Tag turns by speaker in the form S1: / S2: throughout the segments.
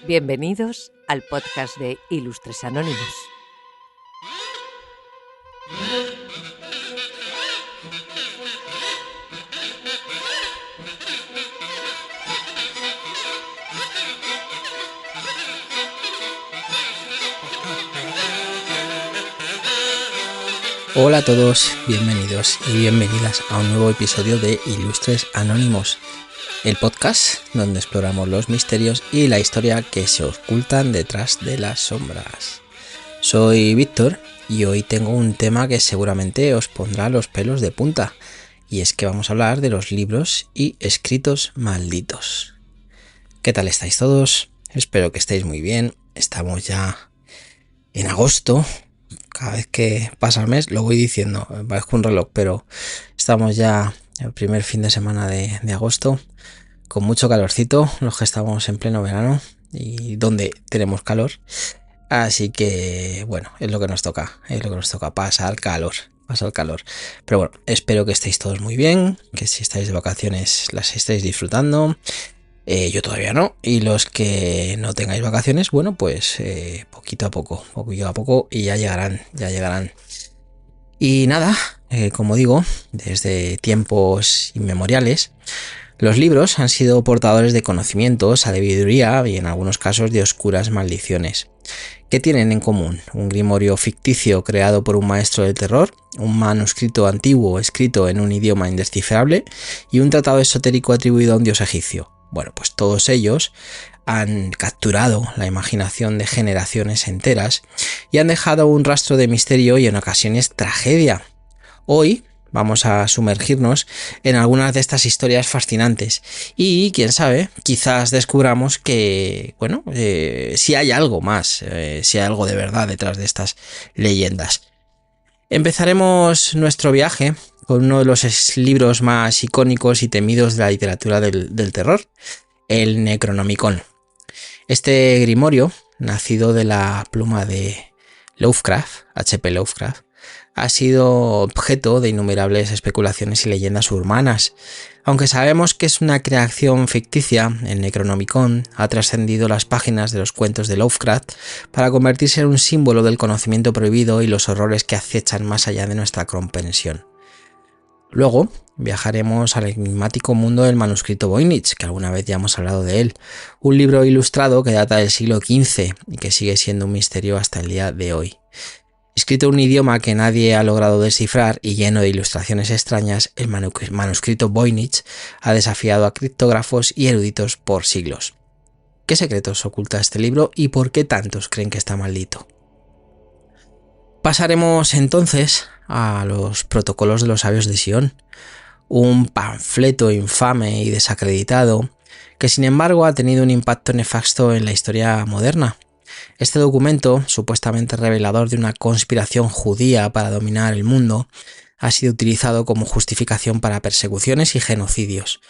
S1: Bienvenidos al podcast de Ilustres Anónimos.
S2: Hola a todos, bienvenidos y bienvenidas a un nuevo episodio de Ilustres Anónimos, el podcast donde exploramos los misterios y la historia que se ocultan detrás de las sombras. Soy Víctor y hoy tengo un tema que seguramente os pondrá los pelos de punta, y es que vamos a hablar de los libros y escritos malditos. ¿Qué tal estáis todos? Espero que estéis muy bien. Estamos ya en agosto. Cada vez que pasa el mes lo voy diciendo, parezco un reloj, pero estamos ya el primer fin de semana de agosto, con mucho calorcito, los que estamos en pleno verano y donde tenemos calor. Así que bueno, es lo que nos toca, pasar calor. Pero bueno, espero que estéis todos muy bien, que si estáis de vacaciones las estéis disfrutando. Yo todavía no, y los que no tengáis vacaciones, bueno, pues poquito a poco y ya llegarán. Y nada, como digo, desde tiempos inmemoriales, los libros han sido portadores de conocimiento, sabiduría y en algunos casos de oscuras maldiciones. ¿Qué tienen en común? Un grimorio ficticio creado por un maestro del terror, un manuscrito antiguo escrito en un idioma indescifrable y un tratado esotérico atribuido a un dios egipcio. Bueno, pues todos ellos han capturado la imaginación de generaciones enteras y han dejado un rastro de misterio y en ocasiones tragedia. Hoy vamos a sumergirnos en algunas de estas historias fascinantes y, quién sabe, quizás descubramos que, si hay algo más, si hay algo de verdad detrás de estas leyendas. Empezaremos nuestro viaje con uno de los libros más icónicos y temidos de la literatura del terror, el Necronomicon. Este grimorio, nacido de la pluma de Lovecraft, H.P. Lovecraft, ha sido objeto de innumerables especulaciones y leyendas urbanas. Aunque sabemos que es una creación ficticia, el Necronomicon ha trascendido las páginas de los cuentos de Lovecraft para convertirse en un símbolo del conocimiento prohibido y los horrores que acechan más allá de nuestra comprensión. Luego viajaremos al enigmático mundo del manuscrito Voynich, que alguna vez ya hemos hablado de él, un libro ilustrado que data del siglo XV y que sigue siendo un misterio hasta el día de hoy. Escrito en un idioma que nadie ha logrado descifrar y lleno de ilustraciones extrañas, el manuscrito Voynich ha desafiado a criptógrafos y eruditos por siglos. ¿Qué secretos oculta este libro y por qué tantos creen que está maldito? Pasaremos entonces a los protocolos de los sabios de Sion, un panfleto infame y desacreditado que sin embargo ha tenido un impacto nefasto en la historia moderna. Este documento, supuestamente revelador de una conspiración judía para dominar el mundo, ha sido utilizado como justificación para persecuciones y genocidios.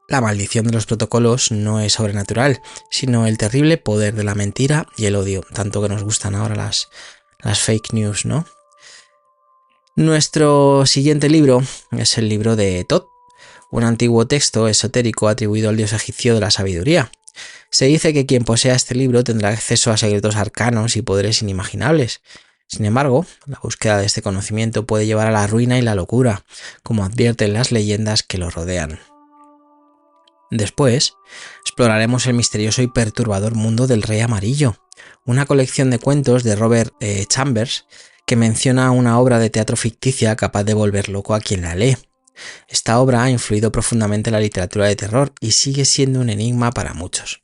S2: La maldición de los protocolos no es sobrenatural, sino el terrible poder de la mentira y el odio, tanto que nos gustan ahora las fake news, ¿no? Nuestro siguiente libro es el libro de Thoth, un antiguo texto esotérico atribuido al dios egipcio de la sabiduría. Se dice que quien posea este libro tendrá acceso a secretos arcanos y poderes inimaginables. Sin embargo, la búsqueda de este conocimiento puede llevar a la ruina y la locura, como advierten las leyendas que lo rodean. Después, exploraremos el misterioso y perturbador mundo del Rey Amarillo, una colección de cuentos de Robert Chambers que menciona una obra de teatro ficticia capaz de volver loco a quien la lee. Esta obra ha influido profundamente en la literatura de terror y sigue siendo un enigma para muchos.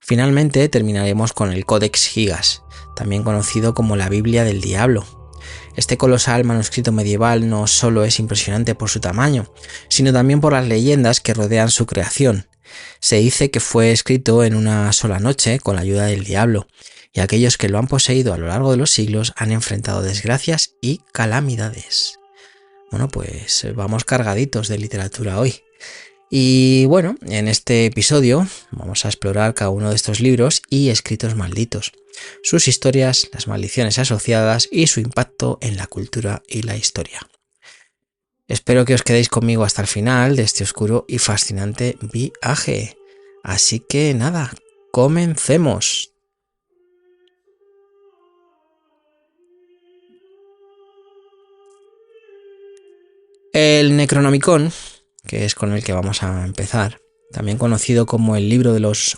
S2: Finalmente terminaremos con el Codex Gigas, también conocido como la Biblia del Diablo. Este colosal manuscrito medieval no solo es impresionante por su tamaño, sino también por las leyendas que rodean su creación. Se dice que fue escrito en una sola noche con la ayuda del diablo, y aquellos que lo han poseído a lo largo de los siglos han enfrentado desgracias y calamidades. Bueno, pues vamos cargaditos de literatura hoy. Y bueno, en este episodio vamos a explorar cada uno de estos libros y escritos malditos, sus historias, las maldiciones asociadas y su impacto en la cultura y la historia. Espero que os quedéis conmigo hasta el final de este oscuro y fascinante viaje. Así que nada, comencemos. El Necronomicon, que es con el que vamos a empezar, también conocido como el libro de los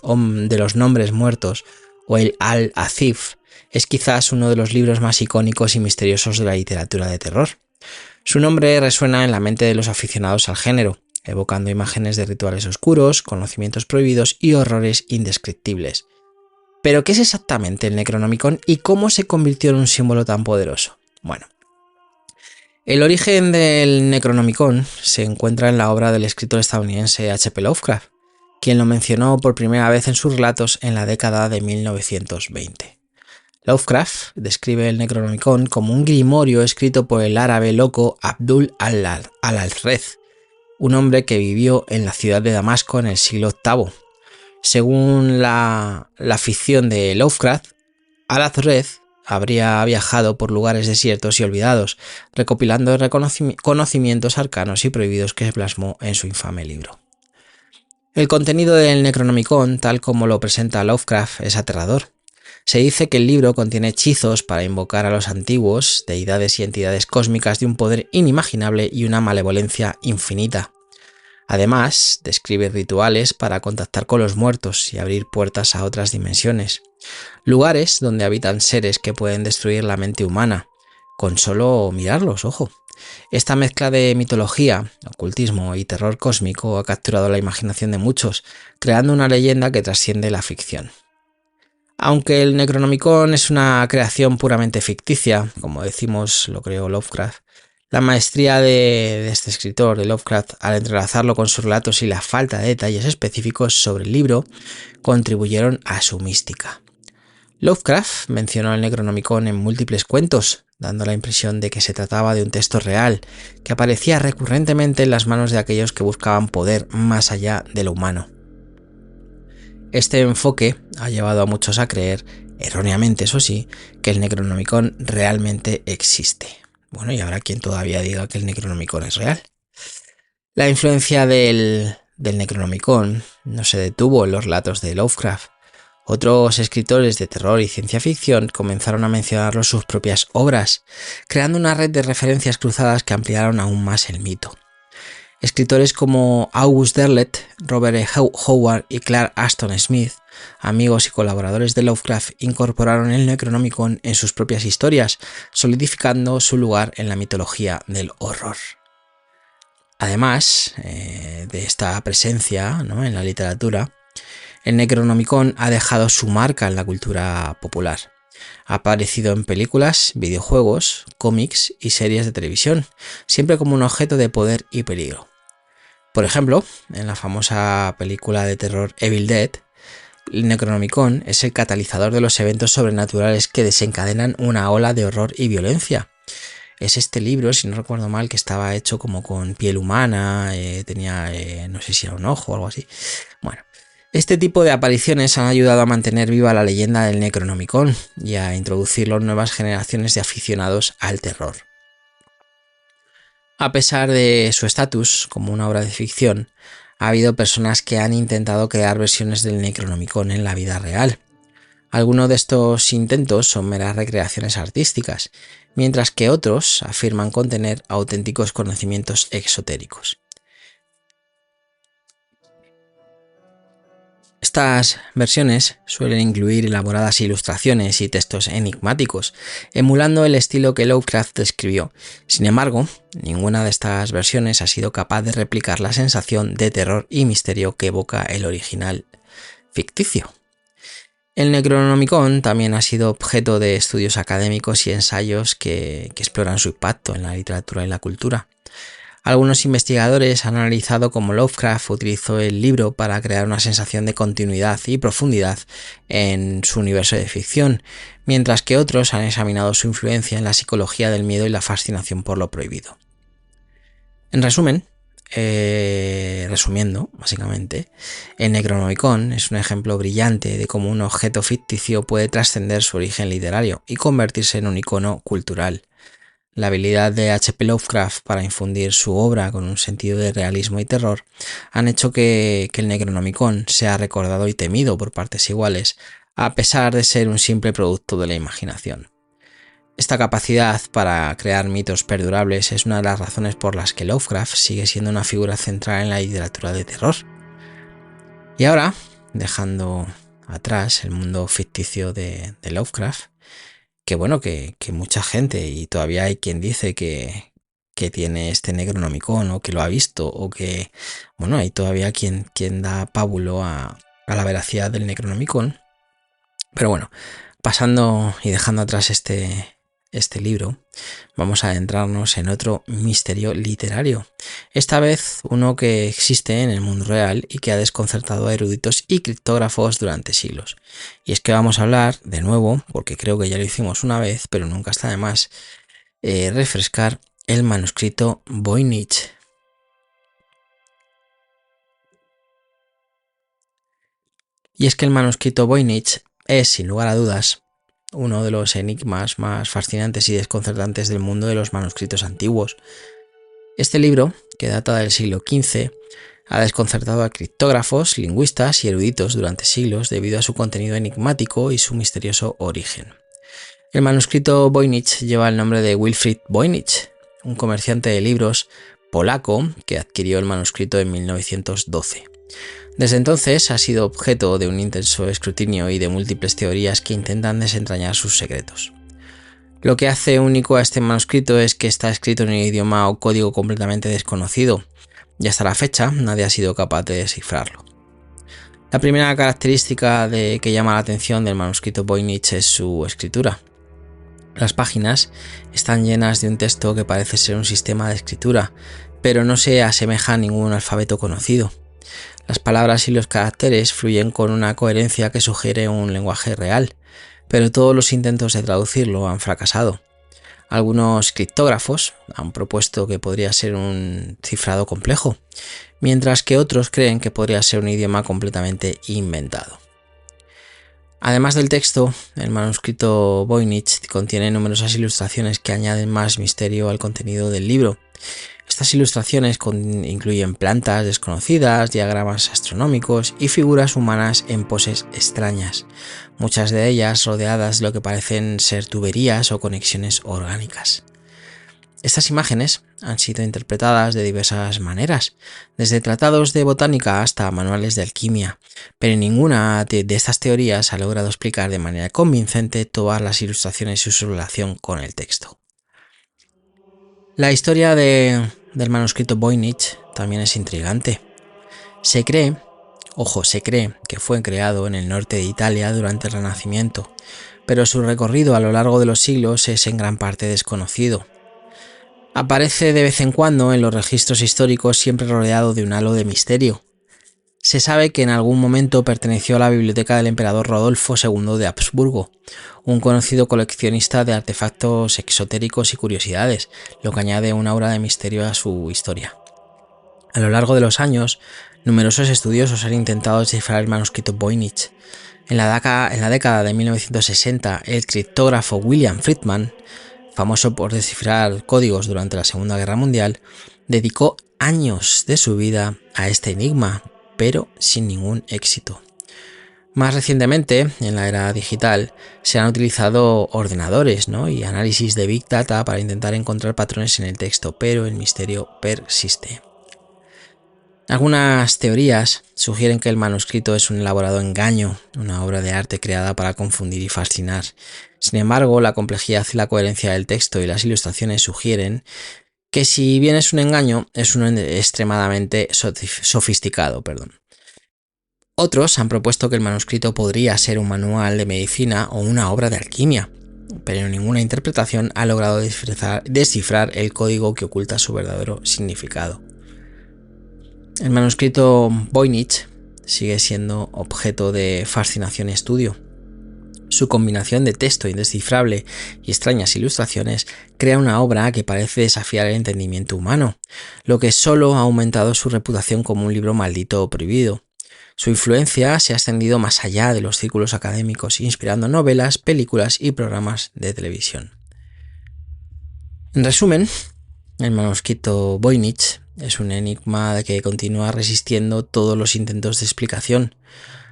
S2: nombres muertos o el Al-Azif, es quizás uno de los libros más icónicos y misteriosos de la literatura de terror. Su nombre resuena en la mente de los aficionados al género, evocando imágenes de rituales oscuros, conocimientos prohibidos y horrores indescriptibles. ¿Pero qué es exactamente el Necronomicon y cómo se convirtió en un símbolo tan poderoso? Bueno, el origen del Necronomicon se encuentra en la obra del escritor estadounidense H.P. Lovecraft, quien lo mencionó por primera vez en sus relatos en la década de 1920. Lovecraft describe el Necronomicon como un grimorio escrito por el árabe loco Abdul al-Alred, un hombre que vivió en la ciudad de Damasco en el siglo VIII. Según la ficción de Lovecraft, al-Alred habría viajado por lugares desiertos y olvidados, recopilando conocimientos arcanos y prohibidos que plasmó en su infame libro. El contenido del Necronomicon, tal como lo presenta Lovecraft, es aterrador. Se dice que el libro contiene hechizos para invocar a los antiguos, deidades y entidades cósmicas de un poder inimaginable y una malevolencia infinita. Además, describe rituales para contactar con los muertos y abrir puertas a otras dimensiones, lugares donde habitan seres que pueden destruir la mente humana, con solo mirarlos, ojo. Esta mezcla de mitología, ocultismo y terror cósmico ha capturado la imaginación de muchos, creando una leyenda que trasciende la ficción. Aunque el Necronomicon es una creación puramente ficticia, como decimos, lo creó Lovecraft, la maestría de este escritor, de Lovecraft, al entrelazarlo con sus relatos y la falta de detalles específicos sobre el libro, contribuyeron a su mística. Lovecraft mencionó el Necronomicon en múltiples cuentos, dando la impresión de que se trataba de un texto real, que aparecía recurrentemente en las manos de aquellos que buscaban poder más allá de lo humano. Este enfoque ha llevado a muchos a creer, erróneamente eso sí, que el Necronomicon realmente existe. Bueno, y habrá quien todavía diga que el Necronomicon es real. La influencia del Necronomicon no se detuvo en los relatos de Lovecraft. Otros escritores de terror y ciencia ficción comenzaron a mencionarlo en sus propias obras, creando una red de referencias cruzadas que ampliaron aún más el mito. Escritores como August Derleth, Robert E. Howard y Clark Ashton Smith, amigos y colaboradores de Lovecraft, incorporaron el Necronomicon en sus propias historias, solidificando su lugar en la mitología del horror. Además de esta presencia, ¿no?, en la literatura, el Necronomicon ha dejado su marca en la cultura popular. Ha aparecido en películas, videojuegos, cómics y series de televisión, siempre como un objeto de poder y peligro. Por ejemplo, en la famosa película de terror Evil Dead, el Necronomicon es el catalizador de los eventos sobrenaturales que desencadenan una ola de horror y violencia. Es este libro, si no recuerdo mal, que estaba hecho como con piel humana, tenía, no sé si era un ojo o algo así. Bueno, este tipo de apariciones han ayudado a mantener viva la leyenda del Necronomicon y a introducirlo en nuevas generaciones de aficionados al terror. A pesar de su estatus como una obra de ficción, ha habido personas que han intentado crear versiones del Necronomicon en la vida real. Algunos de estos intentos son meras recreaciones artísticas, mientras que otros afirman contener auténticos conocimientos esotéricos. Estas versiones suelen incluir elaboradas ilustraciones y textos enigmáticos, emulando el estilo que Lovecraft describió. Sin embargo, ninguna de estas versiones ha sido capaz de replicar la sensación de terror y misterio que evoca el original ficticio. El Necronomicon también ha sido objeto de estudios académicos y ensayos que exploran su impacto en la literatura y la cultura. Algunos investigadores han analizado cómo Lovecraft utilizó el libro para crear una sensación de continuidad y profundidad en su universo de ficción, mientras que otros han examinado su influencia en la psicología del miedo y la fascinación por lo prohibido. En resumen, resumiendo, básicamente, el Necronomicon es un ejemplo brillante de cómo un objeto ficticio puede trascender su origen literario y convertirse en un icono cultural. la habilidad de H.P. Lovecraft para infundir su obra con un sentido de realismo y terror han hecho que el Necronomicon sea recordado y temido por partes iguales, a pesar de ser un simple producto de la imaginación. Esta capacidad para crear mitos perdurables es una de las razones por las que Lovecraft sigue siendo una figura central en la literatura de terror. Y ahora, dejando atrás el mundo ficticio de Lovecraft, que mucha gente, y todavía hay quien dice que tiene este Necronomicon o que lo ha visto, o que hay todavía quien da pábulo a la veracidad del Necronomicon. Pero bueno, pasando y dejando atrás este libro, vamos a adentrarnos en otro misterio literario, esta vez uno que existe en el mundo real y que ha desconcertado a eruditos y criptógrafos durante siglos. Y es que vamos a hablar, de nuevo, porque creo que ya lo hicimos una vez, pero nunca está de más refrescar el manuscrito Voynich. Y es que el manuscrito Voynich es, sin lugar a dudas, uno de los enigmas más fascinantes y desconcertantes del mundo de los manuscritos antiguos. Este libro, que data del siglo XV, ha desconcertado a criptógrafos, lingüistas y eruditos durante siglos debido a su contenido enigmático y su misterioso origen. El manuscrito Voynich lleva el nombre de Wilfrid Voynich, un comerciante de libros polaco que adquirió el manuscrito en 1912. Desde entonces ha sido objeto de un intenso escrutinio y de múltiples teorías que intentan desentrañar sus secretos. Lo que hace único a este manuscrito es que está escrito en un idioma o código completamente desconocido, y hasta la fecha nadie ha sido capaz de descifrarlo. La primera característica que llama la atención del manuscrito Voynich es su escritura. Las páginas están llenas de un texto que parece ser un sistema de escritura, pero no se asemeja a ningún alfabeto conocido. Las palabras y los caracteres fluyen con una coherencia que sugiere un lenguaje real, pero todos los intentos de traducirlo han fracasado. Algunos criptógrafos han propuesto que podría ser un cifrado complejo, mientras que otros creen que podría ser un idioma completamente inventado. Además del texto, el manuscrito Voynich contiene numerosas ilustraciones que añaden más misterio al contenido del libro. Estas ilustraciones incluyen plantas desconocidas, diagramas astronómicos y figuras humanas en poses extrañas, muchas de ellas rodeadas de lo que parecen ser tuberías o conexiones orgánicas. Estas imágenes han sido interpretadas de diversas maneras, desde tratados de botánica hasta manuales de alquimia, pero ninguna de estas teorías ha logrado explicar de manera convincente todas las ilustraciones y su relación con el texto. La historia del manuscrito Voynich también es intrigante. Se cree que fue creado en el norte de Italia durante el Renacimiento, pero su recorrido a lo largo de los siglos es en gran parte desconocido. Aparece de vez en cuando en los registros históricos, siempre rodeado de un halo de misterio. Se sabe que en algún momento perteneció a la biblioteca del emperador Rodolfo II de Habsburgo, un conocido coleccionista de artefactos exotéricos y curiosidades, lo que añade una aura de misterio a su historia. A lo largo de los años, numerosos estudiosos han intentado descifrar el manuscrito Voynich. En la década de 1960, el criptógrafo William Friedman, famoso por descifrar códigos durante la Segunda Guerra Mundial, dedicó años de su vida a este enigma, pero sin ningún éxito. Más recientemente, en la era digital, se han utilizado ordenadores, y análisis de Big Data para intentar encontrar patrones en el texto, pero el misterio persiste. Algunas teorías sugieren que el manuscrito es un elaborado engaño, una obra de arte creada para confundir y fascinar. Sin embargo, la complejidad y la coherencia del texto y las ilustraciones sugieren que si bien es un engaño, es uno extremadamente sofisticado. Otros han propuesto que el manuscrito podría ser un manual de medicina o una obra de alquimia, pero ninguna interpretación ha logrado descifrar el código que oculta su verdadero significado. El manuscrito Voynich sigue siendo objeto de fascinación y estudio. Su combinación de texto indescifrable y extrañas ilustraciones crea una obra que parece desafiar el entendimiento humano, lo que solo ha aumentado su reputación como un libro maldito o prohibido. Su influencia se ha extendido más allá de los círculos académicos, inspirando novelas, películas y programas de televisión. En resumen, el manuscrito Voynich es un enigma que continúa resistiendo todos los intentos de explicación.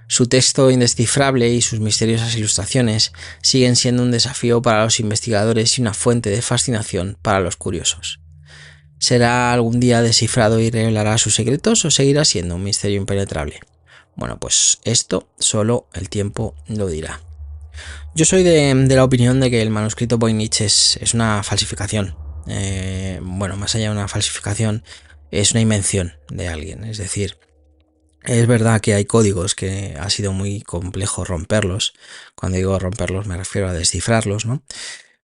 S2: Su texto indescifrable y sus misteriosas ilustraciones siguen siendo un desafío para los investigadores y una fuente de fascinación para los curiosos. ¿Será algún día descifrado y revelará sus secretos o seguirá siendo un misterio impenetrable? Bueno, pues esto solo el tiempo lo dirá. Yo soy de la opinión de que el manuscrito Voynich es una falsificación. Más allá de una falsificación, es una invención de alguien. Es decir, es verdad que hay códigos que ha sido muy complejo romperlos. Cuando digo romperlos me refiero a descifrarlos, ¿no?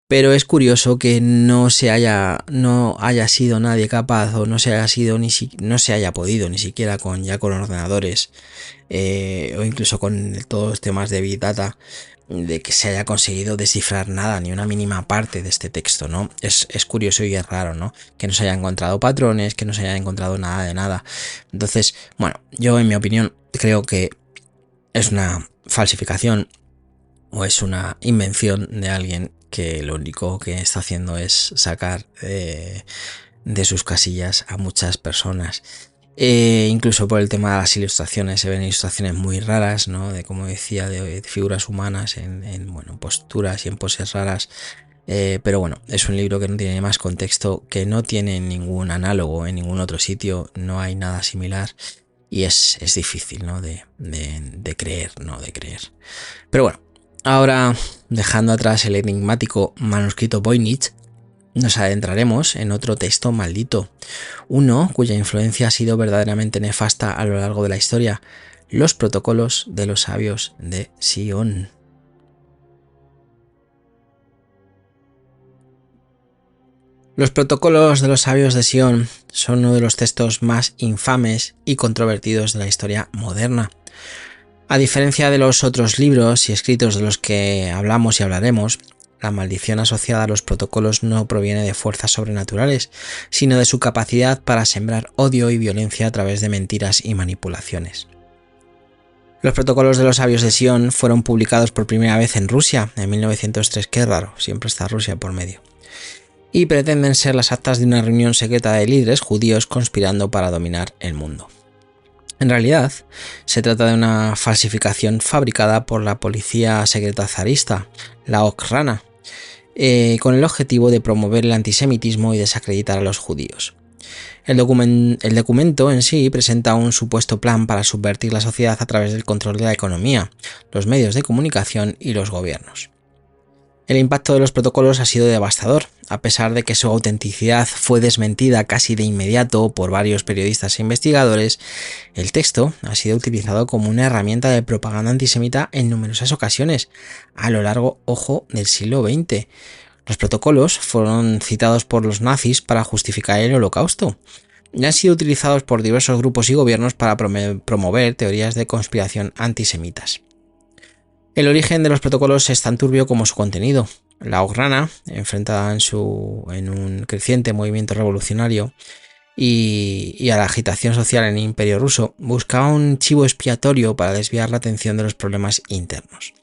S2: Pero es curioso que no haya sido nadie capaz o no se haya podido ni siquiera con ordenadores o incluso con todos los temas de Big Data, de que se haya conseguido descifrar nada, ni una mínima parte de este texto, ¿no? Es curioso y es raro, ¿no? Que no se haya encontrado patrones, que no se haya encontrado nada de nada. Entonces, bueno, yo en mi opinión creo que es una falsificación o es una invención de alguien que lo único que está haciendo es sacar de sus casillas a muchas personas. Incluso por el tema de las ilustraciones, se ven ilustraciones muy raras, ¿no? De, como decía, de figuras humanas en posturas y en poses raras. Pero bueno, es un libro que no tiene más contexto, que no tiene ningún análogo en ningún otro sitio, no hay nada similar y es difícil, ¿no? de creer, ¿no? De creer. Pero bueno, ahora, dejando atrás el enigmático manuscrito Voynich, nos adentraremos en otro texto maldito, uno cuya influencia ha sido verdaderamente nefasta a lo largo de la historia: los protocolos de los sabios de Sion. Los protocolos de los sabios de Sion son uno de los textos más infames y controvertidos de la historia moderna. A diferencia de los otros libros y escritos de los que hablamos y hablaremos, la maldición asociada a los protocolos no proviene de fuerzas sobrenaturales, sino de su capacidad para sembrar odio y violencia a través de mentiras y manipulaciones. Los protocolos de los sabios de Sion fueron publicados por primera vez en Rusia en 1903, qué raro, siempre está Rusia por medio, y pretenden ser las actas de una reunión secreta de líderes judíos conspirando para dominar el mundo. En realidad, se trata de una falsificación fabricada por la policía secreta zarista, la Okhrana, con el objetivo de promover el antisemitismo y desacreditar a los judíos. El documento en sí presenta un supuesto plan para subvertir la sociedad a través del control de la economía, los medios de comunicación y los gobiernos. El impacto de los protocolos ha sido devastador, a pesar de que su autenticidad fue desmentida casi de inmediato por varios periodistas e investigadores. El texto ha sido utilizado como una herramienta de propaganda antisemita en numerosas ocasiones a lo largo, del siglo XX. Los protocolos fueron citados por los nazis para justificar el Holocausto y han sido utilizados por diversos grupos y gobiernos para promover teorías de conspiración antisemitas. El origen de los protocolos es tan turbio como su contenido. La Okhrana, enfrentada en un creciente movimiento revolucionario y a la agitación social en el Imperio ruso, buscaba un chivo expiatorio para desviar la atención de los problemas internos.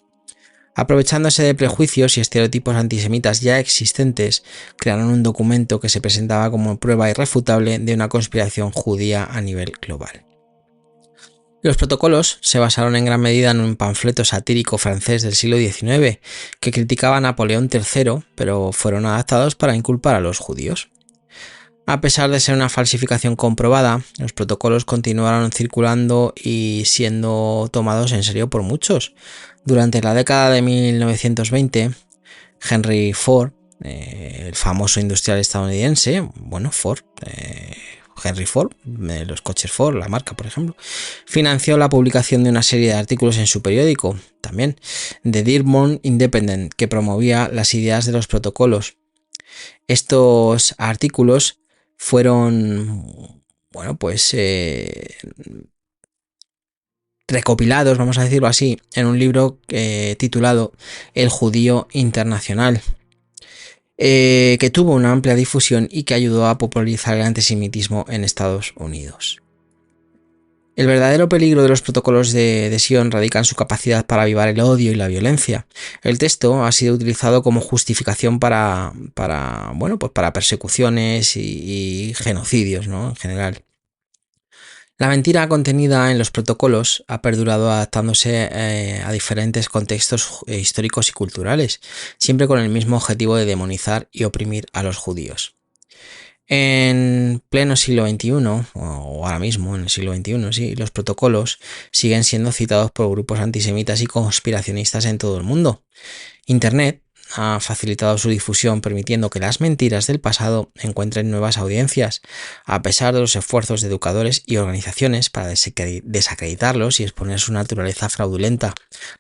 S2: Aprovechándose de prejuicios y estereotipos antisemitas ya existentes, crearon un documento que se presentaba como prueba irrefutable de una conspiración judía a nivel global. Los protocolos se basaron en gran medida en un panfleto satírico francés del siglo XIX que criticaba a Napoleón III, pero fueron adaptados para inculpar a los judíos. A pesar de ser una falsificación comprobada, los protocolos continuaron circulando y siendo tomados en serio por muchos. Durante la década de 1920, Henry Ford, el famoso industrial estadounidense, Henry Ford, los coches Ford, la marca por ejemplo, financió la publicación de una serie de artículos en su periódico, también, The Dearborn Independent, que promovía las ideas de los protocolos. Estos artículos fueron, recopilados, vamos a decirlo así, en un libro titulado El Judío Internacional, que tuvo una amplia difusión y que ayudó a popularizar el antisemitismo en Estados Unidos. El verdadero peligro de los protocolos de Sion radica en su capacidad para avivar el odio y la violencia. El texto ha sido utilizado como justificación para persecuciones y genocidios, ¿no? En general. La mentira contenida en los protocolos ha perdurado adaptándose a diferentes contextos históricos y culturales, siempre con el mismo objetivo de demonizar y oprimir a los judíos. En pleno siglo XXI, o ahora mismo en el siglo XXI, sí, los protocolos siguen siendo citados por grupos antisemitas y conspiracionistas en todo el mundo. Internet ha facilitado su difusión, permitiendo que las mentiras del pasado encuentren nuevas audiencias, a pesar de los esfuerzos de educadores y organizaciones para desacreditarlos y exponer su naturaleza fraudulenta.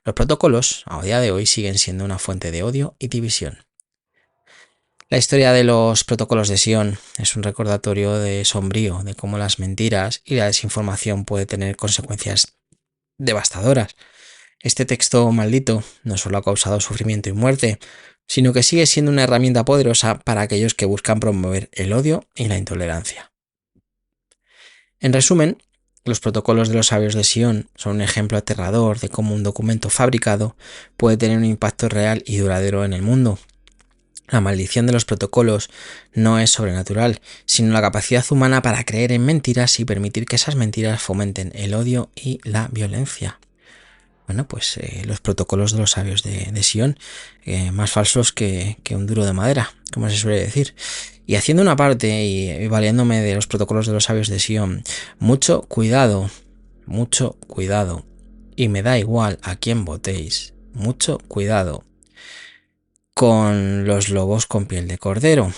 S2: Los protocolos, a día de hoy, siguen siendo una fuente de odio y división. La historia de los protocolos de Sion es un recordatorio sombrío de cómo las mentiras y la desinformación pueden tener consecuencias devastadoras. Este texto maldito no solo ha causado sufrimiento y muerte, sino que sigue siendo una herramienta poderosa para aquellos que buscan promover el odio y la intolerancia. En resumen, los protocolos de los sabios de Sion son un ejemplo aterrador de cómo un documento fabricado puede tener un impacto real y duradero en el mundo. La maldición de los protocolos no es sobrenatural, sino la capacidad humana para creer en mentiras y permitir que esas mentiras fomenten el odio y la violencia. Bueno, pues los protocolos de los sabios de Sion, más falsos que un duro de madera, como se suele decir. Y haciendo una parte y valiéndome de los protocolos de los sabios de Sion, mucho cuidado, y me da igual a quién votéis, mucho cuidado con los lobos con piel de cordero.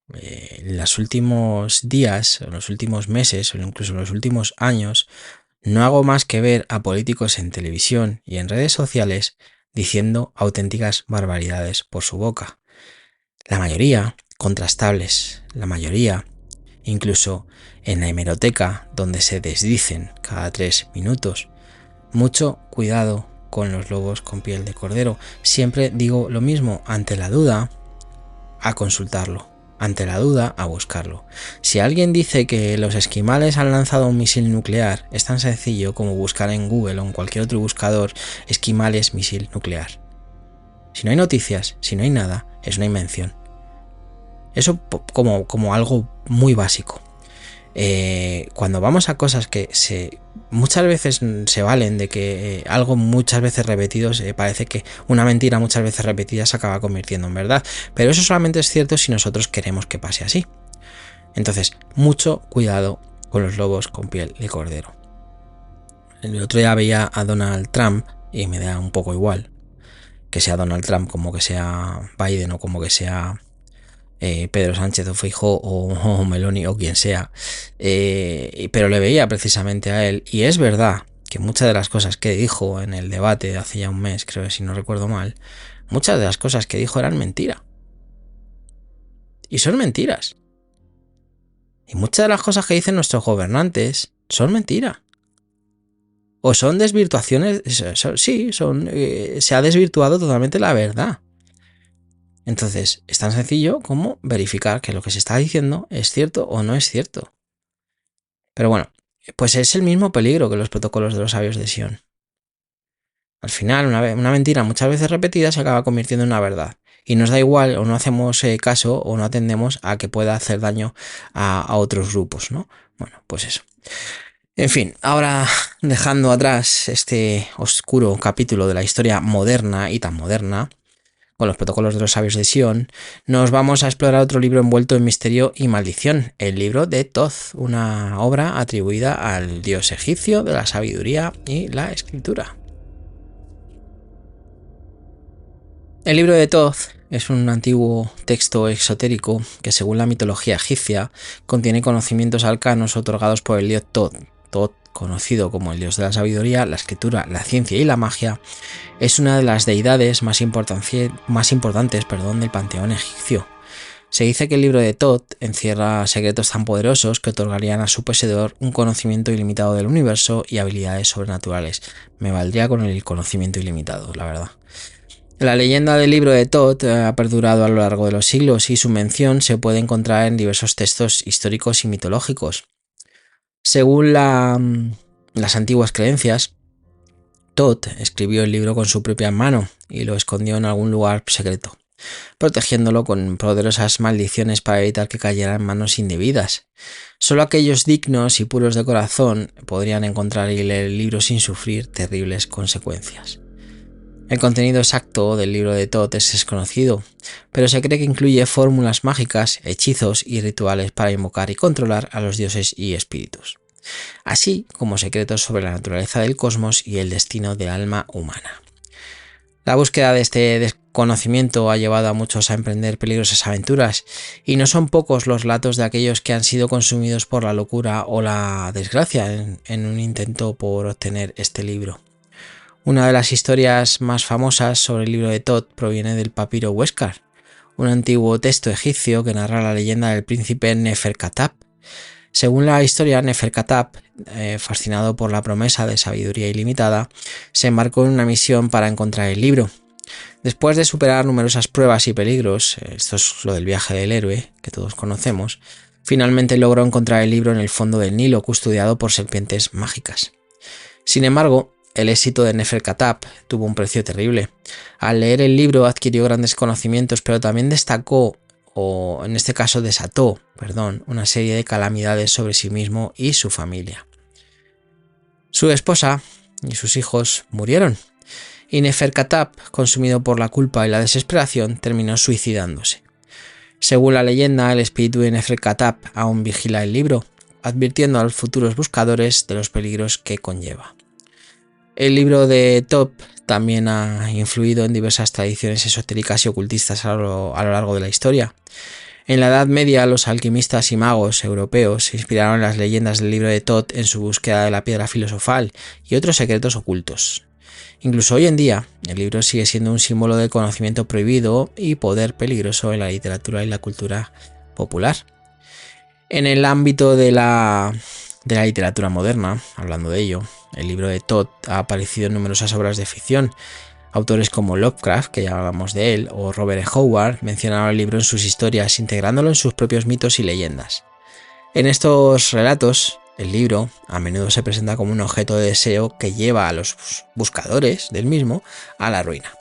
S2: En los últimos días, en los últimos meses, o incluso en los últimos años, no hago más que ver a políticos en televisión y en redes sociales diciendo auténticas barbaridades por su boca. La mayoría contrastables, la mayoría incluso en la hemeroteca donde se desdicen cada 3 minutos. Mucho cuidado con los lobos con piel de cordero. Siempre digo lo mismo, ante la duda, a consultarlo. Ante la duda, a buscarlo. Si alguien dice que los esquimales han lanzado un misil nuclear, es tan sencillo como buscar en Google o en cualquier otro buscador esquimales misil nuclear. Si no hay noticias, si no hay nada, es una invención. Eso como algo muy básico. Cuando vamos a cosas que muchas veces se valen de que algo muchas veces repetido, parece que una mentira muchas veces repetida se acaba convirtiendo en verdad, pero eso solamente es cierto si nosotros queremos que pase así. Entonces, mucho cuidado con los lobos con piel de cordero. El otro día veía a Donald Trump y me da un poco igual que sea Donald Trump como que sea Biden o como que sea Pedro Sánchez o Feijóo o Meloni o quien sea, pero le veía precisamente a él, y es verdad que muchas de las cosas que dijo en el debate de hace ya un mes, creo que si no recuerdo mal, muchas de las cosas que dijo eran mentira, y son mentiras, y muchas de las cosas que dicen nuestros gobernantes son mentira, o son desvirtuaciones, se ha desvirtuado totalmente la verdad. Entonces, es tan sencillo como verificar que lo que se está diciendo es cierto o no es cierto. Pero bueno, pues es el mismo peligro que los protocolos de los sabios de Sion. Al final, una mentira muchas veces repetida se acaba convirtiendo en una verdad. Y nos da igual, o no hacemos caso, o no atendemos a que pueda hacer daño a otros grupos, ¿no? Bueno, pues eso. En fin, ahora dejando atrás este oscuro capítulo de la historia moderna y tan moderna, con los protocolos de los sabios de Sion, nos vamos a explorar otro libro envuelto en misterio y maldición, el libro de Thoth, una obra atribuida al dios egipcio de la sabiduría y la escritura. El libro de Thoth es un antiguo texto exotérico que, según la mitología egipcia, contiene conocimientos arcanos otorgados por el dios Thoth. Thoth, conocido como el dios de la sabiduría, la escritura, la ciencia y la magia, es una de las deidades más importantes del panteón egipcio. Se dice que el libro de Thoth encierra secretos tan poderosos que otorgarían a su poseedor un conocimiento ilimitado del universo y habilidades sobrenaturales. Me valdría con el conocimiento ilimitado, la verdad. La leyenda del libro de Thoth ha perdurado a lo largo de los siglos y su mención se puede encontrar en diversos textos históricos y mitológicos. Según la las antiguas creencias, Todd escribió el libro con su propia mano y lo escondió en algún lugar secreto, protegiéndolo con poderosas maldiciones para evitar que cayera en manos indebidas. Solo aquellos dignos y puros de corazón podrían encontrar y leer el libro sin sufrir terribles consecuencias. El contenido exacto del libro de Todd es desconocido, pero se cree que incluye fórmulas mágicas, hechizos y rituales para invocar y controlar a los dioses y espíritus, así como secretos sobre la naturaleza del cosmos y el destino del alma humana. La búsqueda de este desconocimiento ha llevado a muchos a emprender peligrosas aventuras, y no son pocos los relatos de aquellos que han sido consumidos por la locura o la desgracia en un intento por obtener este libro. Una de las historias más famosas sobre el libro de Todd proviene del papiro Huéscar, un antiguo texto egipcio que narra la leyenda del príncipe Neferkatap. Según la historia, Neferkatap, fascinado por la promesa de sabiduría ilimitada, se embarcó en una misión para encontrar el libro. Después de superar numerosas pruebas y peligros, esto es lo del viaje del héroe, que todos conocemos, finalmente logró encontrar el libro en el fondo del Nilo, custodiado por serpientes mágicas. Sin embargo, el éxito de Neferkatap tuvo un precio terrible. Al leer el libro adquirió grandes conocimientos, pero también desató una serie de calamidades sobre sí mismo y su familia. Su esposa y sus hijos murieron, y Neferkatap, consumido por la culpa y la desesperación, terminó suicidándose. Según la leyenda, el espíritu de Neferkatap aún vigila el libro, advirtiendo a los futuros buscadores de los peligros que conlleva. El libro de Todd también ha influido en diversas tradiciones esotéricas y ocultistas a lo largo de la historia. En la Edad Media, los alquimistas y magos europeos se inspiraron en las leyendas del libro de Todd en su búsqueda de la piedra filosofal y otros secretos ocultos. Incluso hoy en día, el libro sigue siendo un símbolo de conocimiento prohibido y poder peligroso en la literatura y la cultura popular. En el ámbito de la literatura moderna, hablando de ello, el libro de Todd ha aparecido en numerosas obras de ficción. Autores como Lovecraft, que ya hablamos de él, o Robert E. Howard mencionaron el libro en sus historias, integrándolo en sus propios mitos y leyendas. En estos relatos, el libro a menudo se presenta como un objeto de deseo que lleva a los buscadores del mismo a la ruina,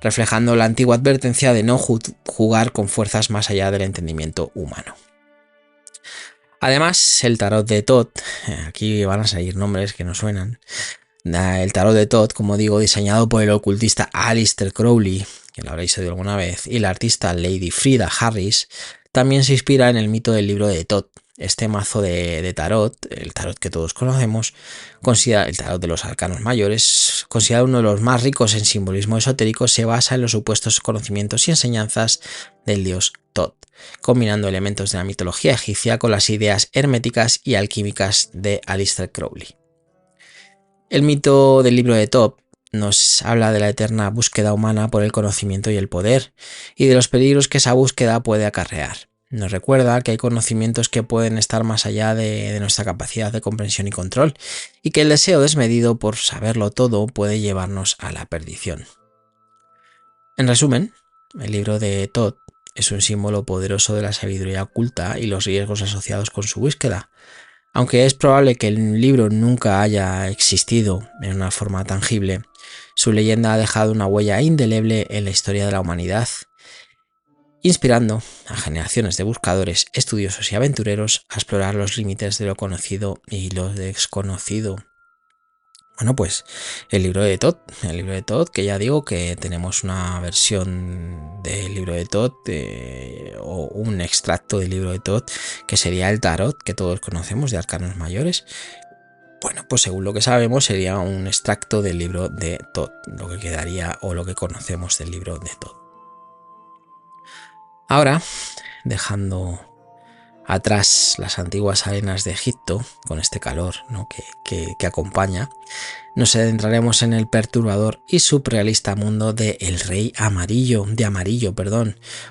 S2: reflejando la antigua advertencia de no jugar con fuerzas más allá del entendimiento humano. Además, el tarot de Todd, aquí van a salir nombres que no suenan. El tarot de Todd, como digo, diseñado por el ocultista Aleister Crowley, que lo habréis oído alguna vez, y la artista Lady Frida Harris, también se inspira en el mito del libro de Todd. Este mazo de tarot, el tarot que todos conocemos, el tarot de los arcanos mayores, considerado uno de los más ricos en simbolismo esotérico, se basa en los supuestos conocimientos y enseñanzas del dios Todd, combinando elementos de la mitología egipcia con las ideas herméticas y alquímicas de Aleister Crowley. El mito del libro de Todd nos habla de la eterna búsqueda humana por el conocimiento y el poder, y de los peligros que esa búsqueda puede acarrear. Nos recuerda que hay conocimientos que pueden estar más allá de nuestra capacidad de comprensión y control, y que el deseo desmedido por saberlo todo puede llevarnos a la perdición. En resumen, el libro de Todd es un símbolo poderoso de la sabiduría oculta y los riesgos asociados con su búsqueda. Aunque es probable que el libro nunca haya existido en una forma tangible, su leyenda ha dejado una huella indeleble en la historia de la humanidad, inspirando a generaciones de buscadores, estudiosos y aventureros a explorar los límites de lo conocido y lo desconocido. Bueno, pues el libro de Todd, que ya digo que tenemos una versión del libro de Todd o un extracto del libro de Todd, que sería el tarot que todos conocemos de arcanos mayores. Bueno, pues según lo que sabemos sería un extracto del libro de Todd, lo que quedaría o lo que conocemos del libro de Todd. Ahora, dejando atrás las antiguas arenas de Egipto, con este calor, ¿no? que acompaña, nos adentraremos en el perturbador y surrealista mundo de El Rey Amarillo,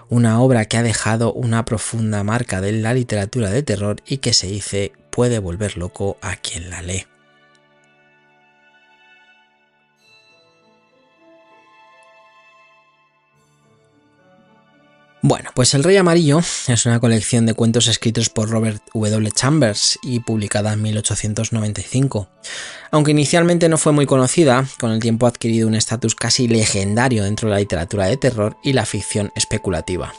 S2: una obra que ha dejado una profunda marca de la literatura de terror y que se dice puede volver loco a quien la lee. Bueno, pues El Rey Amarillo es una colección de cuentos escritos por Robert W. Chambers y publicada en 1895. Aunque inicialmente no fue muy conocida, con el tiempo ha adquirido un estatus casi legendario dentro de la literatura de terror y la ficción especulativa.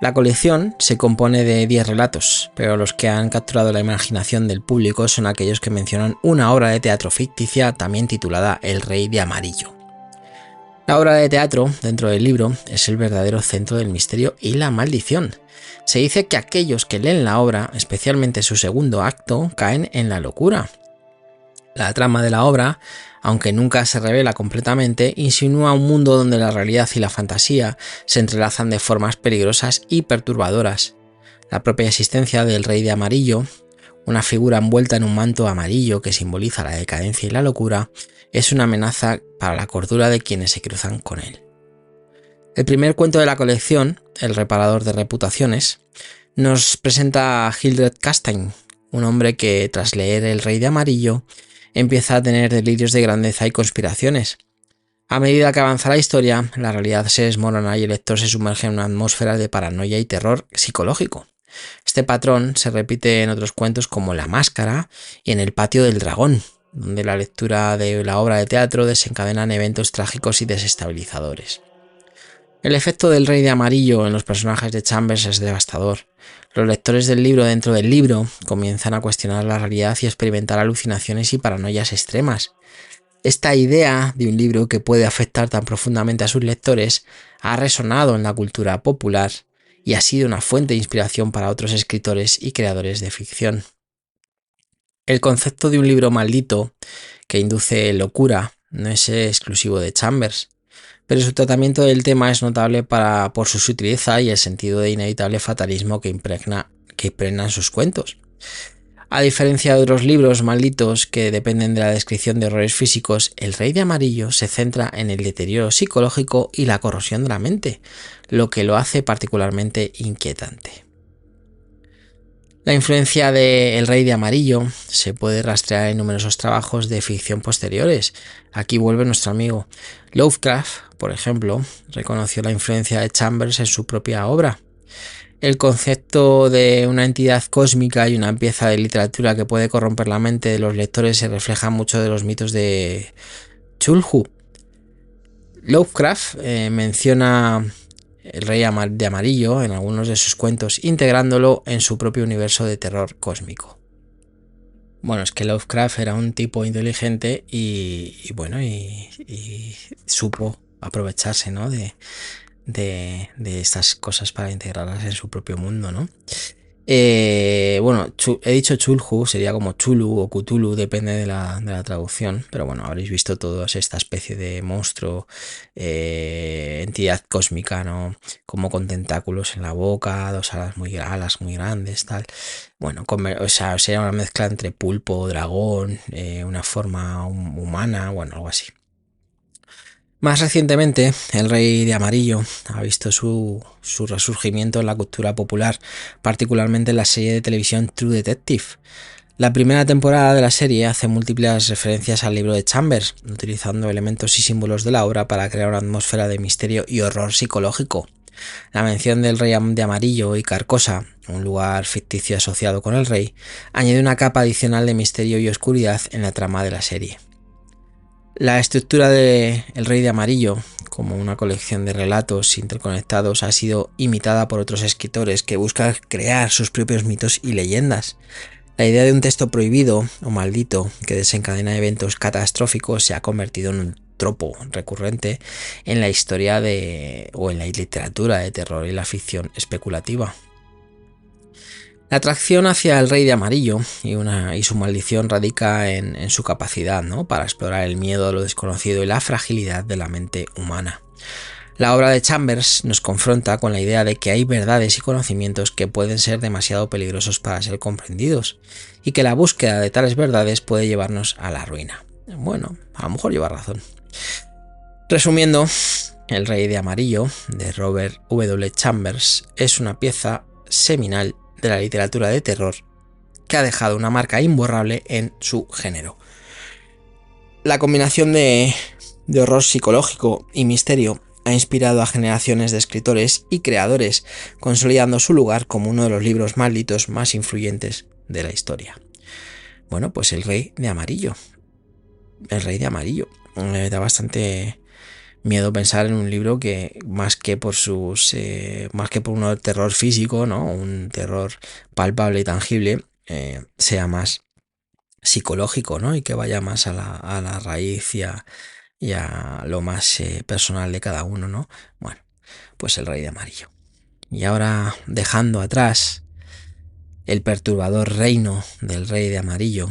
S2: La colección se compone de 10 relatos, pero los que han capturado la imaginación del público son aquellos que mencionan una obra de teatro ficticia también titulada El Rey de Amarillo. La obra de teatro, dentro del libro, es el verdadero centro del misterio y la maldición. Se dice que aquellos que leen la obra, especialmente su segundo acto, caen en la locura. La trama de la obra, aunque nunca se revela completamente, insinúa un mundo donde la realidad y la fantasía se entrelazan de formas peligrosas y perturbadoras. La propia existencia del Rey de Amarillo, una figura envuelta en un manto amarillo que simboliza la decadencia y la locura, es una amenaza para la cordura de quienes se cruzan con él. El primer cuento de la colección, El reparador de reputaciones, nos presenta a Hildred Castaigne, un hombre que, tras leer El Rey de Amarillo, empieza a tener delirios de grandeza y conspiraciones. A medida que avanza la historia, la realidad se desmorona y el lector se sumerge en una atmósfera de paranoia y terror psicológico. Este patrón se repite en otros cuentos como La Máscara y en El patio del dragón, donde la lectura de la obra de teatro desencadenan eventos trágicos y desestabilizadores. El efecto del Rey de Amarillo en los personajes de Chambers es devastador. Los lectores del libro dentro del libro comienzan a cuestionar la realidad y experimentar alucinaciones y paranoias extremas. Esta idea de un libro que puede afectar tan profundamente a sus lectores ha resonado en la cultura popular y ha sido una fuente de inspiración para otros escritores y creadores de ficción. El concepto de un libro maldito que induce locura no es exclusivo de Chambers, pero su tratamiento del tema es notable por su sutileza y el sentido de inevitable fatalismo que impregnan sus cuentos. A diferencia de otros libros malditos que dependen de la descripción de horrores físicos, El Rey de Amarillo se centra en el deterioro psicológico y la corrosión de la mente, lo que lo hace particularmente inquietante. La influencia de El Rey de Amarillo se puede rastrear en numerosos trabajos de ficción posteriores. Aquí vuelve nuestro amigo Lovecraft, por ejemplo, reconoció la influencia de Chambers en su propia obra. El concepto de una entidad cósmica y una pieza de literatura que puede corromper la mente de los lectores se refleja mucho de los mitos de Cthulhu. Lovecraft menciona El Rey de Amarillo en algunos de sus cuentos, integrándolo en su propio universo de terror cósmico. Bueno, es que Lovecraft era un tipo inteligente y supo aprovecharse, ¿no?, de estas cosas para integrarlas en su propio mundo, ¿no? He dicho Cthulhu, sería como Chulu o Cthulhu, depende de la traducción, pero bueno, habréis visto toda esta especie de monstruo, entidad cósmica, ¿no? Como con tentáculos en la boca, dos alas muy grandes, tal. Bueno, sería una mezcla entre pulpo, dragón, una forma humana, bueno, algo así. Más recientemente, El Rey de Amarillo ha visto su resurgimiento en la cultura popular, particularmente en la serie de televisión True Detective. La primera temporada de la serie hace múltiples referencias al libro de Chambers, utilizando elementos y símbolos de la obra para crear una atmósfera de misterio y horror psicológico. La mención del Rey de Amarillo y Carcosa, un lugar ficticio asociado con el rey, añade una capa adicional de misterio y oscuridad en la trama de la serie. La estructura de El Rey de Amarillo, como una colección de relatos interconectados, ha sido imitada por otros escritores que buscan crear sus propios mitos y leyendas. La idea de un texto prohibido o maldito que desencadena eventos catastróficos se ha convertido en un tropo recurrente en la historia o en la literatura de terror y la ficción especulativa. La atracción hacia El Rey de Amarillo y su maldición radica en su capacidad, ¿no?, para explorar el miedo a lo desconocido y la fragilidad de la mente humana. La obra de Chambers nos confronta con la idea de que hay verdades y conocimientos que pueden ser demasiado peligrosos para ser comprendidos y que la búsqueda de tales verdades puede llevarnos a la ruina. Bueno, a lo mejor lleva razón. Resumiendo, El Rey de Amarillo, de Robert W. Chambers, es una pieza seminal de la literatura de terror que ha dejado una marca imborrable en su género. La combinación de horror psicológico y misterio ha inspirado a generaciones de escritores y creadores, consolidando su lugar como uno de los libros malditos más influyentes de la historia. Bueno, pues El Rey de Amarillo. El Rey de Amarillo. Me da bastante miedo pensar en un libro que más que por uno de terror físico, ¿no? Un terror palpable y tangible, sea más psicológico, ¿no? Y que vaya más a la raíz y a lo más personal de cada uno, ¿no? Bueno, pues El Rey de Amarillo. Y ahora, dejando atrás el perturbador reino del Rey de Amarillo,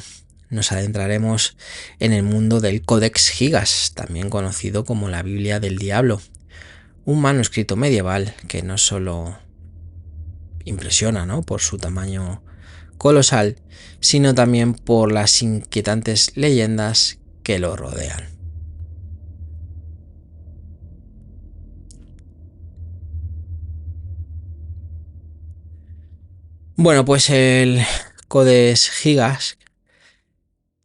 S2: nos adentraremos en el mundo del Codex Gigas, también conocido como la Biblia del Diablo, un manuscrito medieval que no solo impresiona, ¿no?, por su tamaño colosal, sino también por las inquietantes leyendas que lo rodean. Bueno, pues el Codex Gigas,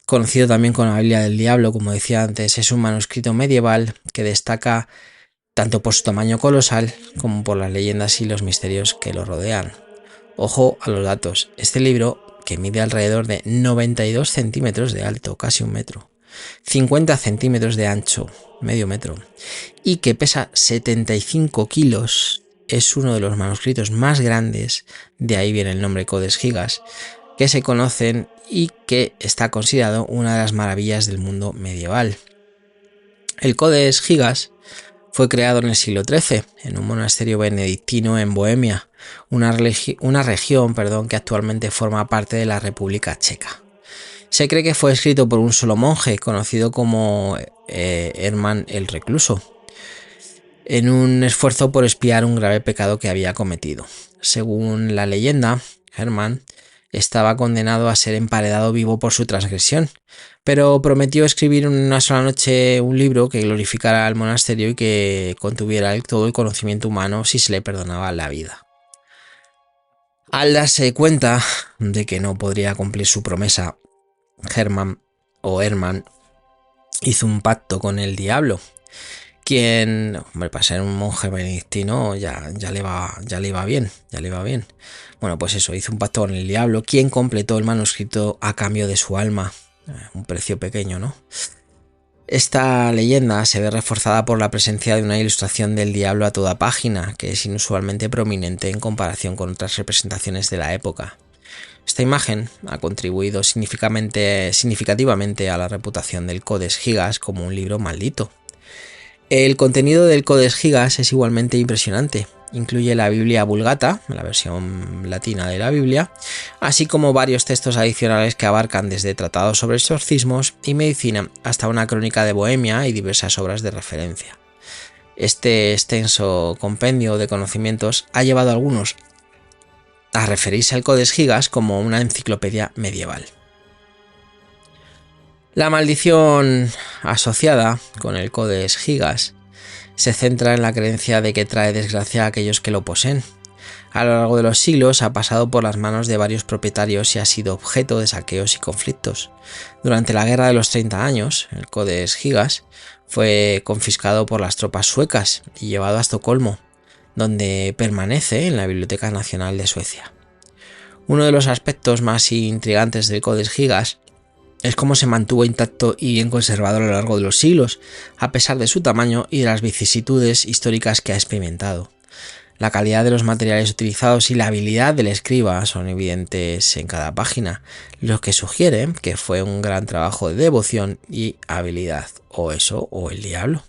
S2: conocido también como la Biblia del Diablo, como decía antes, es un manuscrito medieval que destaca tanto por su tamaño colosal como por las leyendas y los misterios que lo rodean. Ojo a los datos. Este libro, que mide alrededor de 92 centímetros de alto, casi 1 metro, 50 centímetros de ancho, medio metro, y que pesa 75 kilos, es uno de los manuscritos más grandes, de ahí viene el nombre Codex Gigas, que se conocen y que está considerado una de las maravillas del mundo medieval. El Codex Gigas fue creado en el siglo XIII en un monasterio benedictino en Bohemia, una región que actualmente forma parte de la República Checa. Se cree que fue escrito por un solo monje, conocido como Hermann el Recluso, en un esfuerzo por expiar un grave pecado que había cometido. Según la leyenda, Hermann estaba condenado a ser emparedado vivo por su transgresión, pero prometió escribir en una sola noche un libro que glorificara al monasterio y que contuviera todo el conocimiento humano si se le perdonaba la vida. Al darse cuenta de que no podría cumplir su promesa, Hermann hizo un pacto con el diablo, quien, para ser un monje benedictino ya le iba bien. Bueno, pues eso, hizo un pacto con el diablo, quien completó el manuscrito a cambio de su alma, un precio pequeño, ¿no? Esta leyenda se ve reforzada por la presencia de una ilustración del diablo a toda página, que es inusualmente prominente en comparación con otras representaciones de la época. Esta imagen ha contribuido significativamente a la reputación del Codex Gigas como un libro maldito. El contenido del Codex Gigas es igualmente impresionante. Incluye la Biblia Vulgata, la versión latina de la Biblia, así como varios textos adicionales que abarcan desde tratados sobre exorcismos y medicina hasta una crónica de Bohemia y diversas obras de referencia. Este extenso compendio de conocimientos ha llevado a algunos a referirse al Codex Gigas como una enciclopedia medieval. La maldición asociada con el Codex Gigas se centra en la creencia de que trae desgracia a aquellos que lo poseen. A lo largo de los siglos ha pasado por las manos de varios propietarios y ha sido objeto de saqueos y conflictos. Durante la Guerra de los 30 años, el Codex Gigas fue confiscado por las tropas suecas y llevado a Estocolmo, donde permanece en la Biblioteca Nacional de Suecia. Uno de los aspectos más intrigantes del Codex Gigas es cómo se mantuvo intacto y bien conservado a lo largo de los siglos, a pesar de su tamaño y de las vicisitudes históricas que ha experimentado. La calidad de los materiales utilizados y la habilidad del escriba son evidentes en cada página, lo que sugiere que fue un gran trabajo de devoción y habilidad, o eso o el diablo.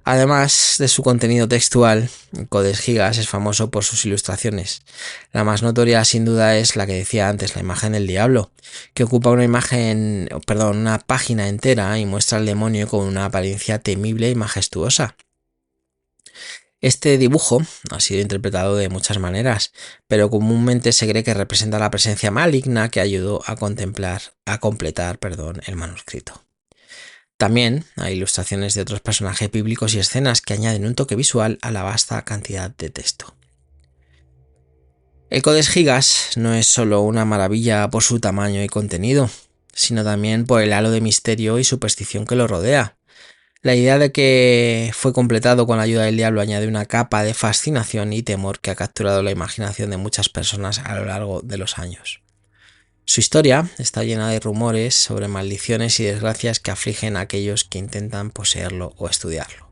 S2: Además de su contenido textual, el Codex Gigas es famoso por sus ilustraciones. La más notoria sin duda es la que decía antes, la imagen del diablo, que ocupa una página entera y muestra al demonio con una apariencia temible y majestuosa. Este dibujo ha sido interpretado de muchas maneras, pero comúnmente se cree que representa la presencia maligna que ayudó a completar el manuscrito. También hay ilustraciones de otros personajes bíblicos y escenas que añaden un toque visual a la vasta cantidad de texto. El Codex Gigas no es solo una maravilla por su tamaño y contenido, sino también por el halo de misterio y superstición que lo rodea. La idea de que fue completado con la ayuda del diablo añade una capa de fascinación y temor que ha capturado la imaginación de muchas personas a lo largo de los años. Su historia está llena de rumores sobre maldiciones y desgracias que afligen a aquellos que intentan poseerlo o estudiarlo.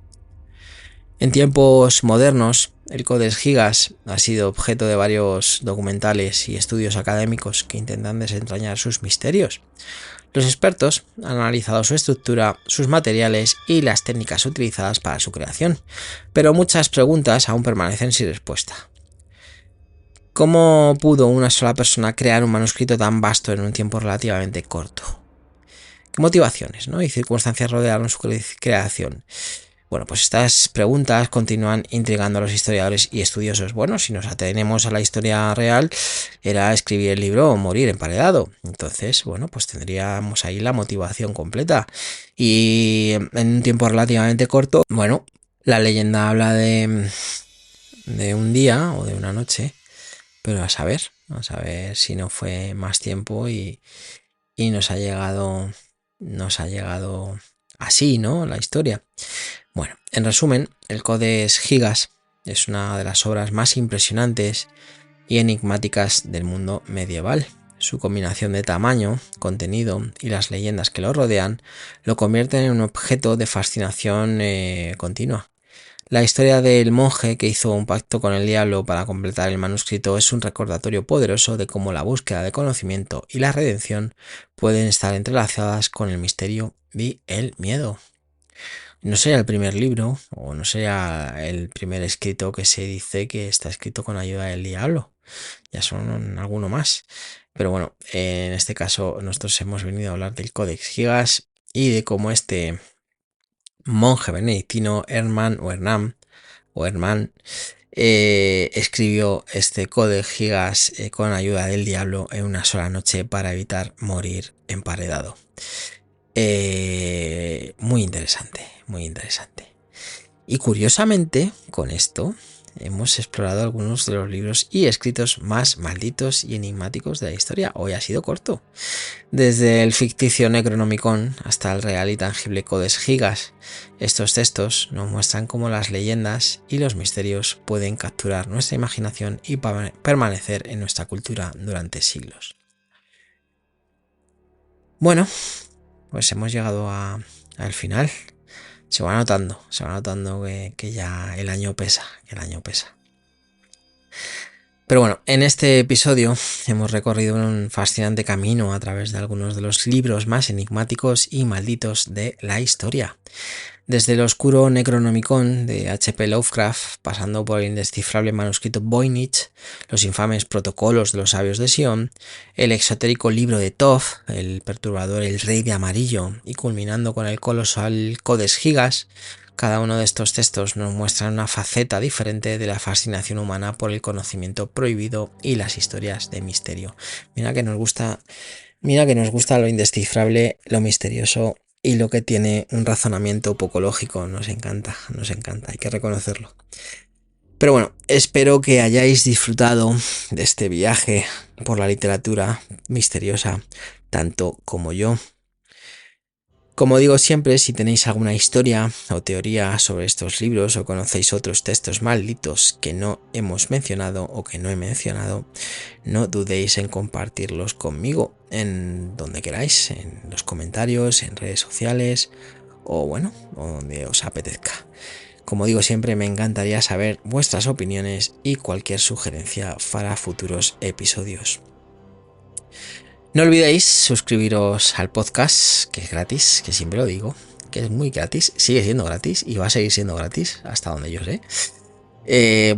S2: En tiempos modernos, el Codex Gigas ha sido objeto de varios documentales y estudios académicos que intentan desentrañar sus misterios. Los expertos han analizado su estructura, sus materiales y las técnicas utilizadas para su creación, pero muchas preguntas aún permanecen sin respuesta. ¿Cómo pudo una sola persona crear un manuscrito tan vasto en un tiempo relativamente corto? ¿Qué motivaciones, y circunstancias rodearon su creación? Bueno, pues estas preguntas continúan intrigando a los historiadores y estudiosos. Bueno, si nos atenemos a la historia real, era escribir el libro o morir emparedado. Entonces, bueno, pues tendríamos ahí la motivación completa. Y en un tiempo relativamente corto, bueno, la leyenda habla de un día o de una noche, pero a saber si no fue más tiempo y nos ha llegado así, ¿no? La historia. Bueno, en resumen, el Codex Gigas es una de las obras más impresionantes y enigmáticas del mundo medieval. Su combinación de tamaño, contenido y las leyendas que lo rodean lo convierten en un objeto de fascinación continua. La historia del monje que hizo un pacto con el diablo para completar el manuscrito es un recordatorio poderoso de cómo la búsqueda de conocimiento y la redención pueden estar entrelazadas con el misterio y el miedo. No sería el primer libro, o no sería el primer escrito que se dice que está escrito con ayuda del diablo. Ya son alguno más. Pero bueno, en este caso nosotros hemos venido a hablar del Codex Gigas y de cómo este monje benedictino Hermann escribió este Codex Gigas con ayuda del diablo en una sola noche para evitar morir emparedado. Muy interesante. Y curiosamente, con esto hemos explorado algunos de los libros y escritos más malditos y enigmáticos de la historia. Hoy ha sido corto. Desde el ficticio Necronomicon hasta el real y tangible Codex Gigas, estos textos nos muestran cómo las leyendas y los misterios pueden capturar nuestra imaginación y permanecer en nuestra cultura durante siglos. Bueno, pues hemos llegado al final. Se va notando que ya el año pesa, Pero bueno, en este episodio hemos recorrido un fascinante camino a través de algunos de los libros más enigmáticos y malditos de la historia. Desde el oscuro Necronomicon de H.P. Lovecraft, pasando por el indescifrable manuscrito Voynich, los infames protocolos de los sabios de Sion, el exotérico libro de Thoth, el perturbador El Rey de Amarillo, y culminando con el colosal Codex Gigas, cada uno de estos textos nos muestra una faceta diferente de la fascinación humana por el conocimiento prohibido y las historias de misterio. Mira que nos gusta lo indescifrable, lo misterioso y lo que tiene un razonamiento poco lógico. Nos encanta, hay que reconocerlo. Pero bueno, espero que hayáis disfrutado de este viaje por la literatura misteriosa, tanto como yo. Como digo siempre, si tenéis alguna historia o teoría sobre estos libros o conocéis otros textos malditos que no hemos mencionado o que no he mencionado, no dudéis en compartirlos conmigo en donde queráis, en los comentarios, en redes sociales o donde os apetezca. Como digo siempre, me encantaría saber vuestras opiniones y cualquier sugerencia para futuros episodios. No olvidéis suscribiros al podcast, que es gratis, que siempre lo digo, que es muy gratis, sigue siendo gratis y va a seguir siendo gratis hasta donde yo sé.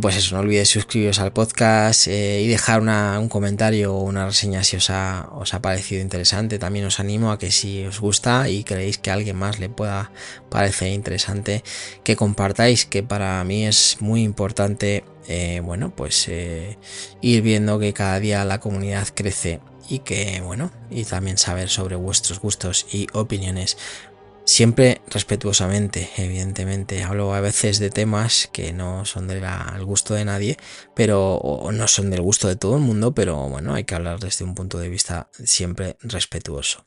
S2: Pues eso, no olvidéis suscribiros al podcast y dejar un comentario o una reseña si os ha parecido interesante. También os animo a que si os gusta y creéis que a alguien más le pueda parecer interesante, que compartáis, que para mí es muy importante ir viendo que cada día la comunidad crece y que y también saber sobre vuestros gustos y opiniones. Siempre respetuosamente, evidentemente. Hablo a veces de temas que no son del gusto de nadie, o no son del gusto de todo el mundo, pero hay que hablar desde un punto de vista siempre respetuoso.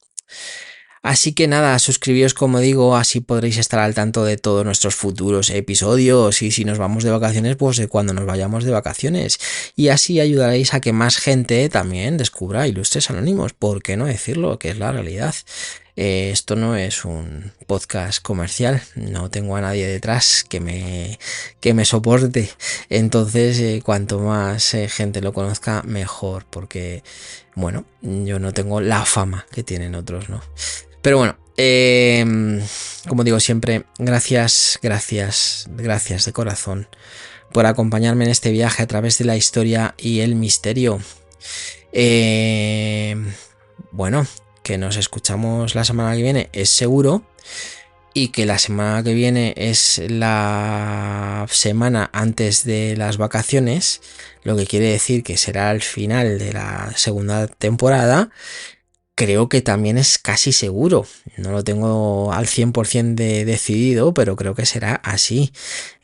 S2: Así que nada, suscribíos como digo, así podréis estar al tanto de todos nuestros futuros episodios y si nos vamos de vacaciones, pues de cuando nos vayamos de vacaciones. Y así ayudaréis a que más gente también descubra Ilustres Anónimos, ¿por qué no decirlo? Que es la realidad. Esto no es un podcast comercial, no tengo a nadie detrás que me soporte. Entonces, cuanto más gente lo conozca, mejor, porque, bueno, yo no tengo la fama que tienen otros, ¿no? Pero bueno, como digo siempre, gracias de corazón por acompañarme en este viaje a través de la historia y el misterio. Bueno, que nos escuchamos la semana que viene es seguro, y que la semana que viene es la semana antes de las vacaciones, lo que quiere decir que será el final de la segunda temporada. Creo que también es casi seguro, no lo tengo al 100% decidido, pero creo que será así,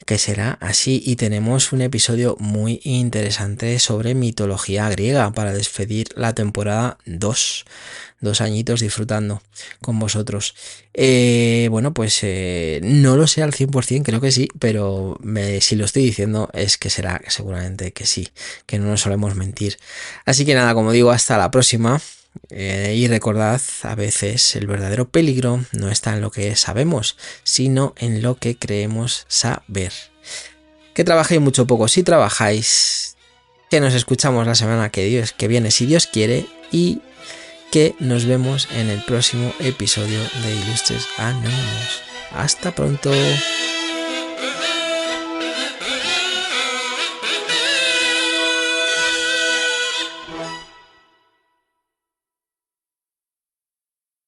S2: y tenemos un episodio muy interesante sobre mitología griega para despedir la temporada 2 añitos disfrutando con vosotros. Bueno, pues no lo sé al 100%, creo que sí, pero si lo estoy diciendo es que será seguramente que sí, que no nos solemos mentir. Así que nada, como digo, hasta la próxima. Y recordad, a veces el verdadero peligro no está en lo que sabemos, sino en lo que creemos saber. Que trabajéis mucho o poco si trabajáis, que nos escuchamos la semana que viene si Dios quiere, y que nos vemos en el próximo episodio de Ilustres Anónimos. Hasta pronto.